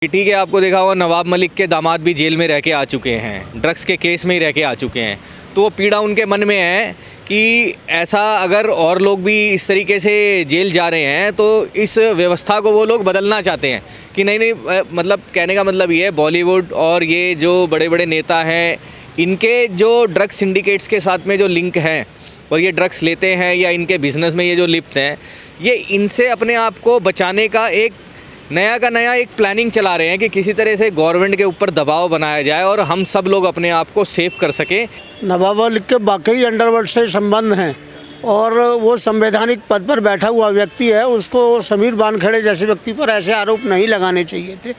ठीक है, आपको देखा होगा नवाब मलिक के दामाद भी जेल में रह के आ चुके हैं, ड्रग्स के केस में ही रह के आ चुके हैं। तो वो पीड़ा उनके मन में है कि ऐसा अगर और लोग भी इस तरीके से जेल जा रहे हैं तो इस व्यवस्था को वो लोग बदलना चाहते हैं कि नहीं, मतलब कहने का मतलब ये है बॉलीवुड और ये जो बड़े बड़े नेता हैं इनके जो ड्रग्स सिंडिकेट्स के साथ में जो लिंक हैं और ये ड्रग्स लेते हैं या इनके बिज़नेस में ये जो लिप्त हैं, ये इनसे अपने आप को बचाने का एक नया का नया एक प्लानिंग चला रहे हैं कि किसी तरह से गवर्नमेंट के ऊपर दबाव बनाया जाए और हम सब लोग अपने आप को सेव कर सकें। नवाब मलिक के वाकई अंडरवर्ल्ड से संबंध हैं और वो संवैधानिक पद पर बैठा हुआ व्यक्ति है, उसको समीर वानखेड़े जैसे व्यक्ति पर ऐसे आरोप नहीं लगाने चाहिए थे।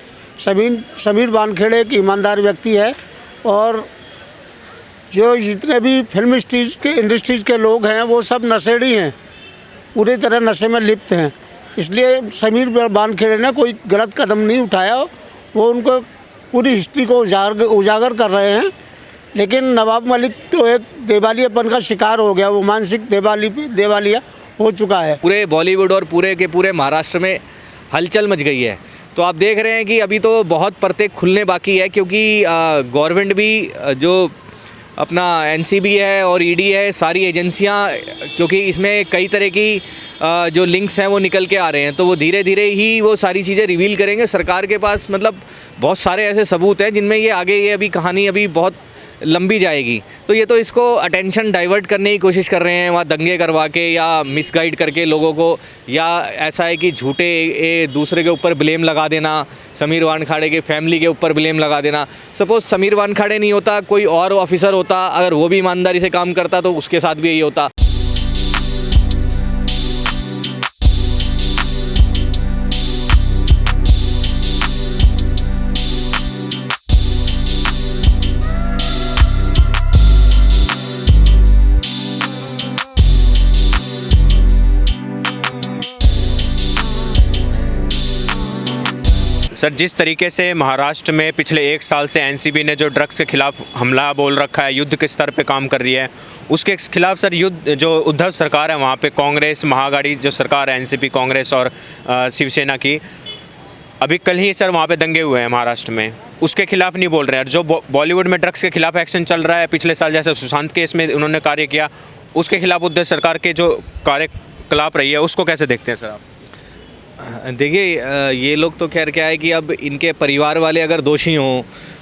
समीर वानखेड़े एक ईमानदार व्यक्ति है और जो जितने भी फिल्म इंडस्ट्रीज़ के लोग हैं वो सब नशेड़ी हैं, पूरी तरह नशे में लिप्त हैं। इसलिए समीर वानखेड़े ने कोई गलत कदम नहीं उठाया, वो उनको पूरी हिस्ट्री को उजागर कर रहे हैं। लेकिन नवाब मलिक तो एक दिवालियापन का शिकार हो गया, वो मानसिक दिवालिया हो चुका है। पूरे बॉलीवुड और पूरे के पूरे महाराष्ट्र में हलचल मच गई है। तो आप देख रहे हैं कि अभी तो बहुत परतें खुलने बाकी है, क्योंकि गवर्नमेंट भी जो अपना एनसीबी है और ईडी है, सारी एजेंसियां, क्योंकि इसमें कई तरह की जो लिंक्स हैं वो निकल के आ रहे हैं, तो वो धीरे धीरे ही वो सारी चीज़ें रिवील करेंगे। सरकार के पास मतलब बहुत सारे ऐसे सबूत हैं जिनमें ये आगे ये अभी कहानी अभी बहुत लंबी जाएगी। तो ये तो इसको अटेंशन डाइवर्ट करने की कोशिश कर रहे हैं, वहाँ दंगे करवा के या मिसगाइड करके लोगों को, या ऐसा है कि झूठे दूसरे के ऊपर ब्लेम लगा देना, समीर वानखेड़े के फैमिली के ऊपर ब्लेम लगा देना। सपोज़ समीर वानखेड़े नहीं होता, कोई और ऑफिसर होता, अगर वो भी ईमानदारी से काम करता तो उसके साथ भी यही होता। सर, जिस तरीके से महाराष्ट्र में पिछले 1 साल से एनसीबी ने जो ड्रग्स के खिलाफ हमला बोल रखा है, युद्ध के स्तर पे काम कर रही है, उसके खिलाफ सर युद्ध जो उद्धव सरकार है वहाँ पे कांग्रेस महागाड़ी जो सरकार है एनसीपी कांग्रेस और शिवसेना की, अभी कल ही सर वहाँ पे दंगे हुए हैं महाराष्ट्र में, उसके खिलाफ नहीं बोल रहे हैं। जो बॉलीवुड में ड्रग्स के खिलाफ एक्शन चल रहा है, पिछले साल जैसे सुशांत केस में उन्होंने कार्य किया, उसके खिलाफ उद्धव सरकार के जो कार्यकलाप रही है उसको कैसे देखते हैं सर आप? देखिए, ये लोग तो खैर क्या है कि अब इनके परिवार वाले अगर दोषी हों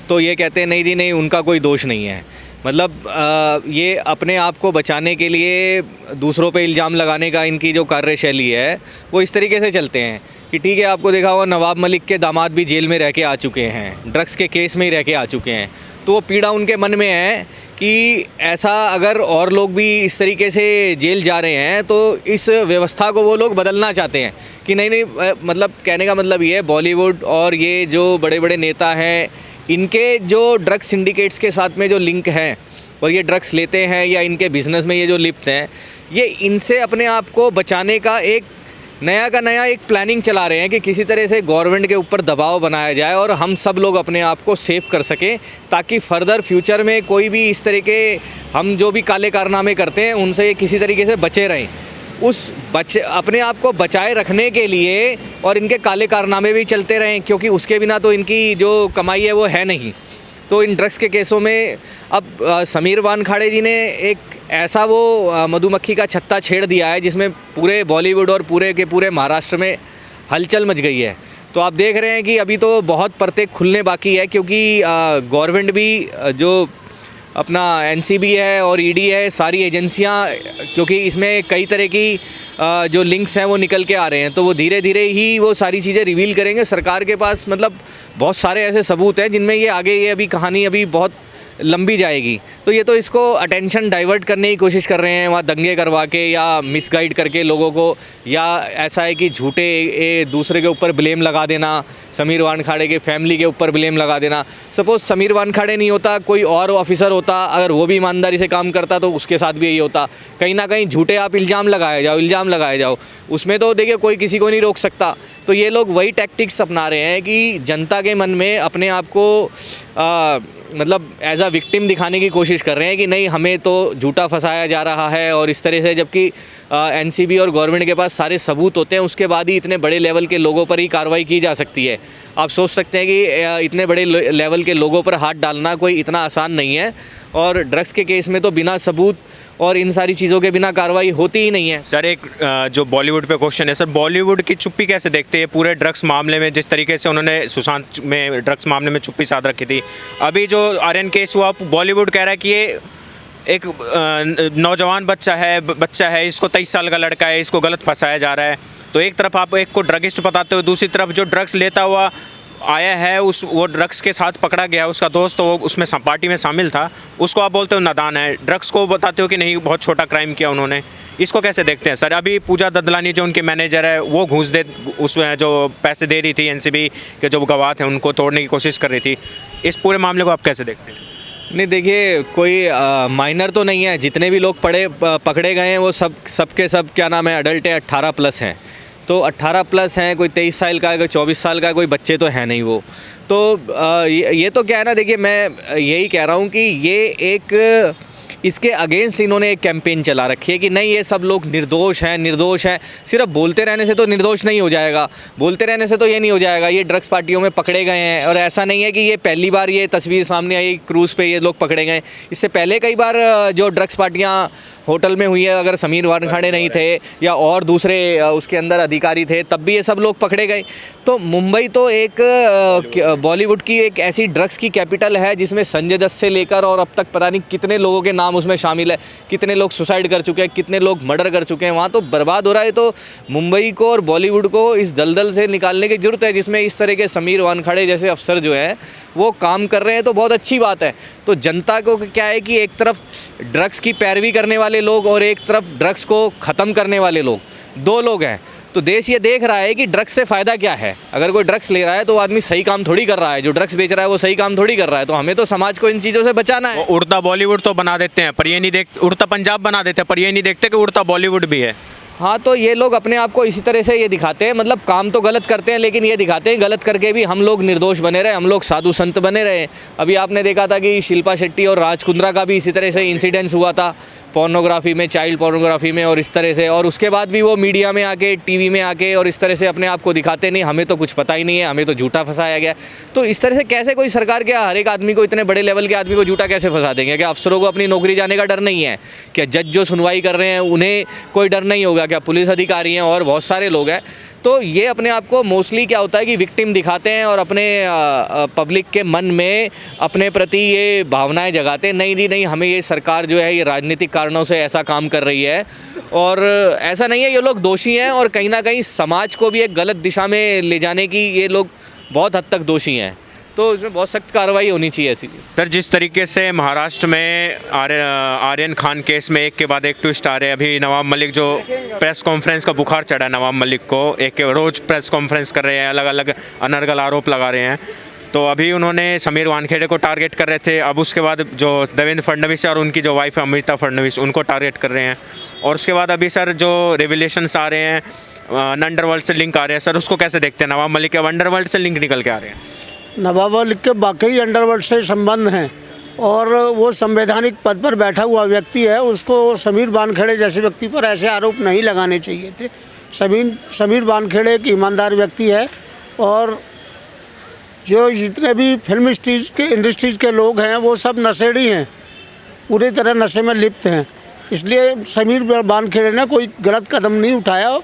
तो ये कहते हैं नहीं जी नहीं, उनका कोई दोष नहीं है। मतलब ये अपने आप को बचाने के लिए दूसरों पे इल्ज़ाम लगाने का इनकी जो कार्यशैली है वो इस तरीके से चलते हैं कि ठीक है, आपको देखा होगा नवाब मलिक के दामाद भी जेल में रह के आ चुके हैं, ड्रग्स के केस में ही रह के आ चुके हैं। तो वो पीड़ा उनके मन में है कि ऐसा अगर और लोग भी इस तरीके से जेल जा रहे हैं तो इस व्यवस्था को वो लोग बदलना चाहते हैं कि नहीं, मतलब कहने का मतलब ये है बॉलीवुड और ये जो बड़े बड़े नेता हैं इनके जो ड्रग्स सिंडिकेट्स के साथ में जो लिंक हैं और ये ड्रग्स लेते हैं या इनके बिज़नेस में ये जो लिप्त हैं, ये इनसे अपने आप को बचाने का एक नया का नया एक प्लानिंग चला रहे हैं कि किसी तरह से गवर्नमेंट के ऊपर दबाव बनाया जाए और हम सब लोग अपने आप को सेव कर सकें, ताकि फर्दर फ्यूचर में कोई भी इस तरह के हम जो भी काले कारनामे करते हैं उनसे ये किसी तरीके से बचे रहें। अपने आप को बचाए रखने के लिए और इनके काले कारनामे भी चलते रहें, क्योंकि उसके बिना तो इनकी जो कमाई है वो है नहीं। तो इन ड्रग्स के केसों में अब समीर वानखेड़े जी ने एक ऐसा वो मधुमक्खी का छत्ता छेड़ दिया है जिसमें पूरे बॉलीवुड और पूरे के पूरे महाराष्ट्र में हलचल मच गई है। तो आप देख रहे हैं कि अभी तो बहुत परतें खुलने बाकी है, क्योंकि गवर्नमेंट भी जो अपना एनसीबी है और ईडी है, सारी एजेंसियां, क्योंकि इसमें कई तरह की जो लिंक्स हैं वो निकल के आ रहे हैं, तो वो धीरे धीरे ही वो सारी चीज़ें रिवील करेंगे। सरकार के पास मतलब बहुत सारे ऐसे सबूत हैं जिनमें ये आगे ये अभी कहानी अभी बहुत लंबी जाएगी। तो ये तो इसको अटेंशन डाइवर्ट करने की कोशिश कर रहे हैं, वहाँ दंगे करवा के या मिसगाइड करके लोगों को, या ऐसा है कि झूठे दूसरे के ऊपर ब्लेम लगा देना, समीर वानखेड़े के फैमिली के ऊपर ब्लेम लगा देना। सपोज़ समीर वानखेड़े नहीं होता, कोई और ऑफिसर होता, अगर वो भी ईमानदारी से काम करता तो उसके साथ भी यही होता। कहीं ना कहीं झूठे आप इल्ज़ाम लगाए जाओ, उसमें तो देखिए कोई किसी को नहीं रोक सकता। तो ये लोग वही टैक्टिक्स अपना रहे हैं कि जनता के मन में अपने आप को मतलब एज अ विक्टिम दिखाने की कोशिश कर रहे हैं कि नहीं, हमें तो झूठा फंसाया जा रहा है और इस तरह से, जबकि एनसीबी और गवर्नमेंट के पास सारे सबूत होते हैं, उसके बाद ही इतने बड़े लेवल के लोगों पर ही कार्रवाई की जा सकती है। आप सोच सकते हैं कि इतने बड़े लेवल के लोगों पर हाथ डालना कोई इतना आसान नहीं है। और ड्रग्स के केस में तो बिना सबूत और इन सारी चीज़ों के बिना कार्रवाई होती ही नहीं है। सर एक जो बॉलीवुड पे क्वेश्चन है सर, बॉलीवुड की चुप्पी कैसे देखते हैं पूरे ड्रग्स मामले में? जिस तरीके से उन्होंने सुशांत में ड्रग्स मामले में चुप्पी साध रखी थी, अभी जो आर्यन केस हुआ, बॉलीवुड कह रहा है कि ये एक नौजवान बच्चा है, इसको 23 साल का लड़का है, इसको गलत फंसाया जा रहा है। तो एक तरफ आप एक को ड्रगिस्ट बताते हो, दूसरी तरफ जो ड्रग्स लेता हुआ आया है वो ड्रग्स के साथ पकड़ा गया, उसका दोस्त तो वो उसमें पार्टी में शामिल था, उसको आप बोलते हो नादान है। ड्रग्स को बताते हो कि नहीं बहुत छोटा क्राइम किया उन्होंने। इसको कैसे देखते हैं सर? अभी पूजा ददलानी जो उनके मैनेजर है वो घूस दे उसमें जो पैसे दे रही थी, एनसीबी के जो गवाह थे उनको तोड़ने की कोशिश कर रही थी। इस पूरे मामले को आप कैसे देखते हैं? नहीं देखिए, कोई माइनर तो नहीं है। जितने भी लोग पकड़े गए हैं वो सब के सब क्या नाम है, अडल्ट है, 18 प्लस हैं। तो 18 प्लस हैं, कोई 23 साल का है, कोई 24 साल का है, कोई बच्चे तो हैं नहीं वो। तो ये तो क्या है ना, देखिए मैं यही कह रहा हूँ कि ये एक इसके अगेंस्ट इन्होंने एक कैंपेन चला रखी है कि नहीं ये सब लोग निर्दोष हैं। सिर्फ बोलते रहने से तो निर्दोष नहीं हो जाएगा, बोलते रहने से तो ये नहीं हो जाएगा। ये ड्रग्स पार्टियों में पकड़े गए हैं और ऐसा नहीं है कि ये पहली बार ये तस्वीर सामने आई क्रूज़ पे ये लोग पकड़े गए। इससे पहले कई बार जो ड्रग्स पार्टियाँ होटल में हुई है, अगर समीर वानखेड़े नहीं थे या और दूसरे उसके अंदर अधिकारी थे तब भी ये सब लोग पकड़े गए। तो मुंबई तो एक बॉलीवुड की एक ऐसी ड्रग्स की कैपिटल है जिसमें संजय दत्त से लेकर और अब तक पता नहीं कितने लोगों के नाम उसमें शामिल है, कितने लोग सुसाइड कर चुके हैं, कितने लोग मर्डर कर चुके हैं। वहाँ तो बर्बाद हो रहा है। तो मुंबई को और बॉलीवुड को इस दलदल से निकालने की ज़रूरत है जिसमें इस तरह के समीर वानखेड़े जैसे अफसर जो हैं वो काम कर रहे हैं। तो बहुत अच्छी बात है। तो जनता को क्या है कि एक तरफ ड्रग्स की पैरवी करने वाले लोग और एक तरफ ड्रग्स को ख़त्म करने वाले लोग, दो लोग हैं। तो देश ये देख रहा है कि ड्रग्स से फ़ायदा क्या है। अगर कोई ड्रग्स ले रहा है तो वो आदमी सही काम थोड़ी कर रहा है, जो ड्रग्स बेच रहा है वो सही काम थोड़ी कर रहा है। तो हमें तो समाज को इन चीज़ों से बचाना है। उड़ता बॉलीवुड तो बना देते हैं पर ये नहीं देख, उड़ता पंजाब बना देते हैं पर ये नहीं देखते कि उड़ता बॉलीवुड भी है। हाँ, तो ये लोग अपने आप को इसी तरह से ये दिखाते हैं, मतलब काम तो गलत करते हैं लेकिन ये दिखाते हैं गलत करके भी हम लोग निर्दोष बने रहे, हम लोग साधु संत बने रहे। अभी आपने देखा था कि शिल्पा शेट्टी और राज कुंद्रा का भी इसी तरह से इंसिडेंस हुआ था पोर्नोग्राफी में, चाइल्ड पोर्नोग्राफी में और इस तरह से। और उसके बाद भी वो मीडिया में आके, टीवी में आके और इस तरह से अपने आप को दिखाते नहीं, हमें तो कुछ पता ही नहीं है, हमें तो झूठा फंसाया गया। तो इस तरह से कैसे कोई सरकार क्या हर एक आदमी को, इतने बड़े लेवल के आदमी को झूठा कैसे फंसा देंगे? क्या अफसरों को अपनी नौकरी जाने का डर नहीं है? क्या जज जो सुनवाई कर रहे हैं उन्हें कोई डर नहीं होगा? क्या पुलिस अधिकारी हैं और बहुत सारे लोग हैं? तो ये अपने आप को मोस्टली क्या होता है कि विक्टिम दिखाते हैं और अपने पब्लिक के मन में अपने प्रति ये भावनाएं जगाते हैं, नहीं जी नहीं, हमें ये सरकार जो है ये राजनीतिक कारणों से ऐसा काम कर रही है। और ऐसा नहीं है, ये लोग दोषी हैं और कहीं ना कहीं समाज को भी एक गलत दिशा में ले जाने की ये लोग बहुत हद तक दोषी हैं। तो इसमें बहुत सख्त कार्रवाई होनी चाहिए ऐसी। सर जिस तरीके से महाराष्ट्र में आर्यन खान केस में एक के बाद एक ट्विस्ट आ रहे हैं, अभी नवाब मलिक जो प्रेस कॉन्फ्रेंस का बुखार चढ़ा है नवाब मलिक को, एक के रोज़ प्रेस कॉन्फ्रेंस कर रहे हैं, अलग अलग अनर्गल आरोप लगा रहे हैं। तो अभी उन्होंने समीर वानखेड़े को टारगेट कर रहे थे, अब उसके बाद जो देवेंद्र फडणवीस और उनकी जो वाइफ है अमृता फडणवीस उनको टारगेट कर रहे हैं। और उसके बाद अभी सर जो रेवलेशंस आ रहे हैं, अंडरवर्ल्ड से लिंक आ रहे हैं, सर उसको कैसे देखते हैं? नवाब मलिक के अंडरवर्ल्ड से लिंक निकल के आ रहे हैं। नवाब मलिक के वाकई अंडरवर्ल्ड से संबंध हैं और वो संवैधानिक पद पर बैठा हुआ व्यक्ति है, उसको समीर वानखेड़े जैसे व्यक्ति पर ऐसे आरोप नहीं लगाने चाहिए थे। समीर वानखेड़े एक ईमानदार व्यक्ति है और जो जितने भी फिल्म इंडस्ट्रीज़ के लोग हैं वो सब नशेड़ी हैं, पूरी तरह नशे में लिप्त हैं। इसलिए समीर वानखेड़े ने कोई गलत कदम नहीं उठाया,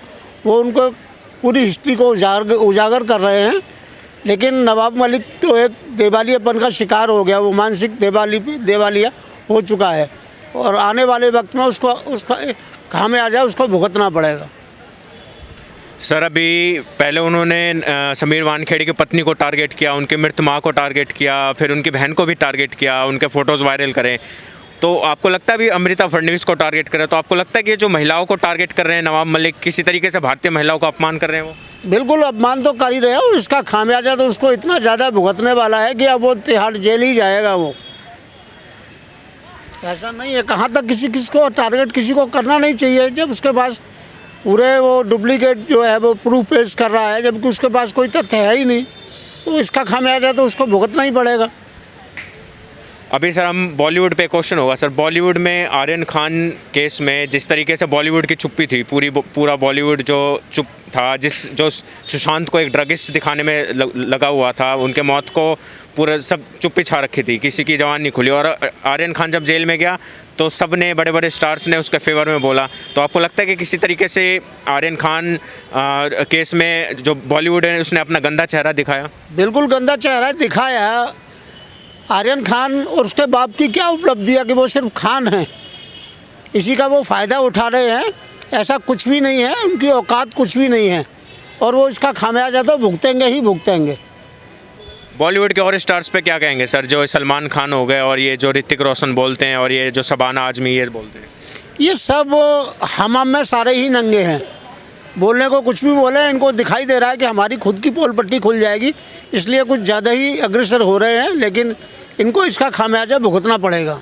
वो उनको पूरी हिस्ट्री को उजागर कर रहे हैं। लेकिन नवाब मलिक तो एक दिवालियापन का शिकार हो गया, वो मानसिक दिवालिया हो चुका है और आने वाले वक्त में उसका खामियाजा उसको भुगतना पड़ेगा। सर अभी पहले उन्होंने समीर वानखेड़े की पत्नी को टारगेट किया, उनकी मृत माँ को टारगेट किया, फिर उनकी बहन को भी टारगेट किया, उनके फ़ोटोज़ वायरल करें। तो आपको लगता है अभी अमृता फडणवीस को टारगेट करें, तो आपको लगता है कि ये जो महिलाओं को टारगेट कर रहे हैं नवाब मलिक, किसी तरीके से भारतीय महिलाओं का अपमान कर रहे हैं? वो बिल्कुल अपमान तो कर ही रहे हैं और इसका खामियाजा तो उसको इतना ज़्यादा भुगतने वाला है कि अब वो तिहाड़ जेल ही जाएगा। वो ऐसा नहीं है, कहाँ तक किसी को टारगेट किसी को करना नहीं चाहिए जब उसके पास पूरे वो डुप्लीकेट जो है वो प्रूफ पेश कर रहा है, जबकि उसके पास कोई तथ्य है ही नहीं। तो इसका खामियाजा तो उसको भुगतना ही पड़ेगा। अभी सर हम बॉलीवुड पे क्वेश्चन होगा सर, बॉलीवुड में आर्यन खान केस में जिस तरीके से बॉलीवुड की चुप्पी थी, पूरा बॉलीवुड जो चुप था, जो सुशांत को एक ड्रगिस्ट दिखाने में लगा हुआ था, उनके मौत को पूरा सब चुप्पी छा रखी थी, किसी की जबान नहीं खुली। और आर्यन खान जब जेल में गया तो सब ने, बड़े बड़े स्टार्स ने उसके फेवर में बोला। तो आपको लगता है कि किसी तरीके से आर्यन खान केस में जो बॉलीवुड है उसने अपना गंदा चेहरा दिखाया? बिल्कुल गंदा चेहरा दिखाया। आर्यन खान और उसके बाप की क्या उपलब्धि है कि वो सिर्फ खान हैं, इसी का वो फ़ायदा उठा रहे हैं? ऐसा कुछ भी नहीं है, उनकी औकात कुछ भी नहीं है और वो इसका खामियाजा तो भुगतेंगे ही भुगतेंगे। बॉलीवुड के और स्टार्स पे क्या कहेंगे सर, जो सलमान खान हो गए और ये जो ऋतिक रोशन बोलते हैं और ये जो शबाना आजमी ये बोलते हैं? ये सब हमाम में सारे ही नंगे हैं, बोलने को कुछ भी बोले। इनको दिखाई दे रहा है कि हमारी खुद की पोल पट्टी खुल जाएगी, इसलिए कुछ ज़्यादा ही अग्रसर हो रहे हैं, लेकिन इनको इसका खामियाजा भुगतना पड़ेगा।